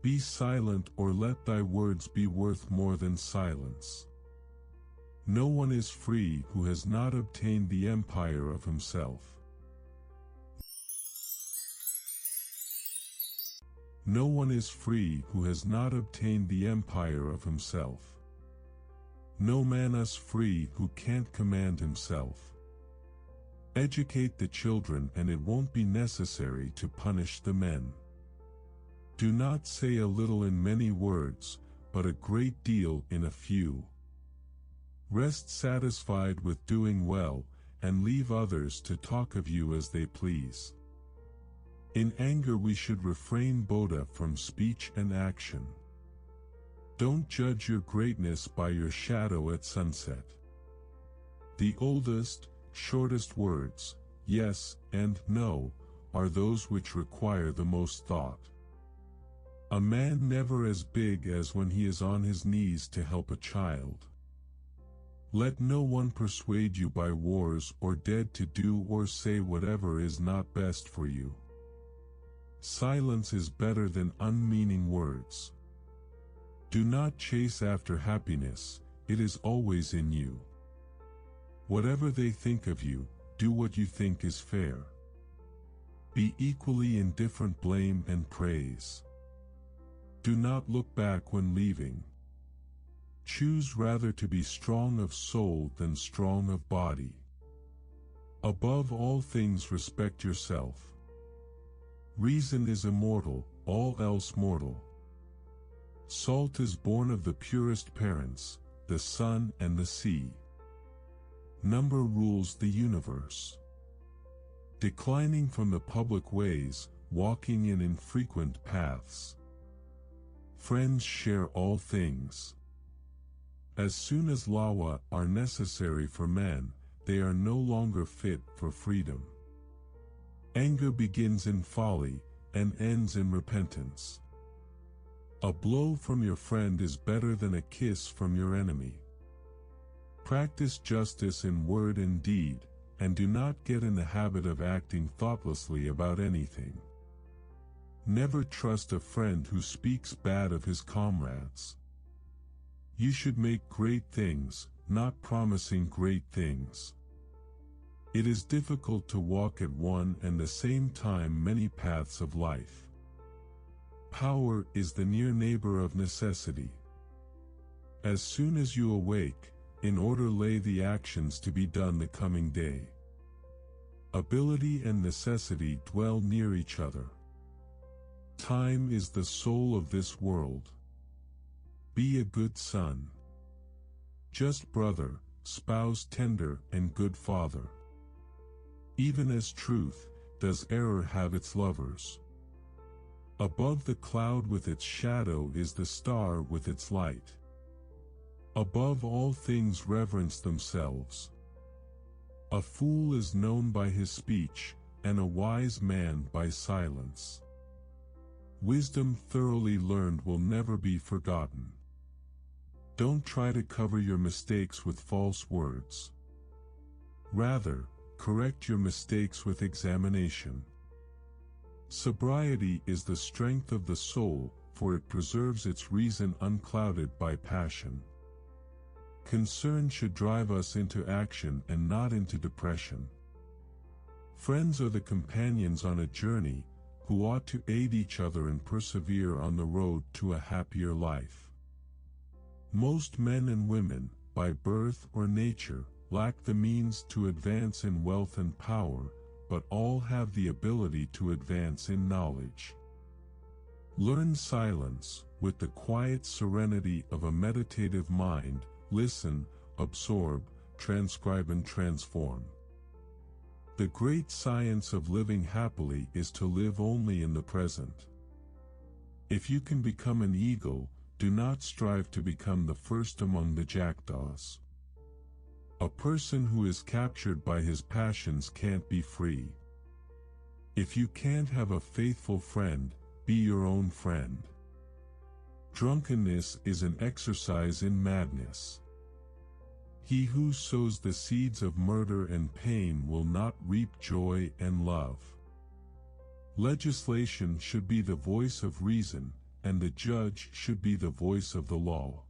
Be silent, or let thy words be worth more than silence. No one is free who has not obtained the empire of himself. No one is free who has not obtained the empire of himself. No man is free who can't command himself. Educate the children, and it won't be necessary to punish the men. Do not say a little in many words, but a great deal in a few. Rest satisfied with doing well, and leave others to talk of you as they please. In anger we should refrain both from speech and action. Don't judge your greatness by your shadow at sunset. The oldest, shortest words, yes and no, are those which require the most thought. A man never as big as when he is on his knees to help a child. Let no one persuade you by wars or dead to do or say whatever is not best for you. Silence is better than unmeaning words. Do not chase after happiness, it is always in you. Whatever they think of you, do what you think is fair. Be equally indifferent blame and praise. Do not look back when leaving. Choose rather to be strong of soul than strong of body. Above all things respect yourself. Reason is immortal, all else mortal. Salt is born of the purest parents, the sun and the sea. Number rules the universe. Declining from the public ways, walking in infrequent paths. Friends share all things. As soon as laws are necessary for men, they are no longer fit for freedom. Anger begins in folly, and ends in repentance. A blow from your friend is better than a kiss from your enemy. Practice justice in word and deed, and do not get in the habit of acting thoughtlessly about anything. Never trust a friend who speaks bad of his comrades. You should make great things, not promising great things. It is difficult to walk at one and the same time many paths of life. Power is the near neighbor of necessity. As soon as you awake, in order lay the actions to be done the coming day. Ability and necessity dwell near each other. Time is the soul of this world. Be a good son. Just brother, spouse tender and good father. Even as truth, does error have its lovers. Above the cloud with its shadow is the star with its light. Above all things reverence themselves. A fool is known by his speech, and a wise man by silence. Wisdom thoroughly learned will never be forgotten. Don't try to cover your mistakes with false words. Rather, correct your mistakes with examination. Sobriety is the strength of the soul, for it preserves its reason unclouded by passion. Concern should drive us into action and not into depression. Friends are the companions on a journey, who ought to aid each other and persevere on the road to a happier life. Most men and women, by birth or nature, lack the means to advance in wealth and power, but all have the ability to advance in knowledge. Learn silence, with the quiet serenity of a meditative mind. Listen, absorb, transcribe and transform. The great science of living happily is to live only in the present. If you can become an eagle, do not strive to become the first among the jackdaws. A person who is captured by his passions can't be free. If you can't have a faithful friend, be your own friend. Drunkenness is an exercise in madness. He who sows the seeds of murder and pain will not reap joy and love. Legislation should be the voice of reason, and the judge should be the voice of the law.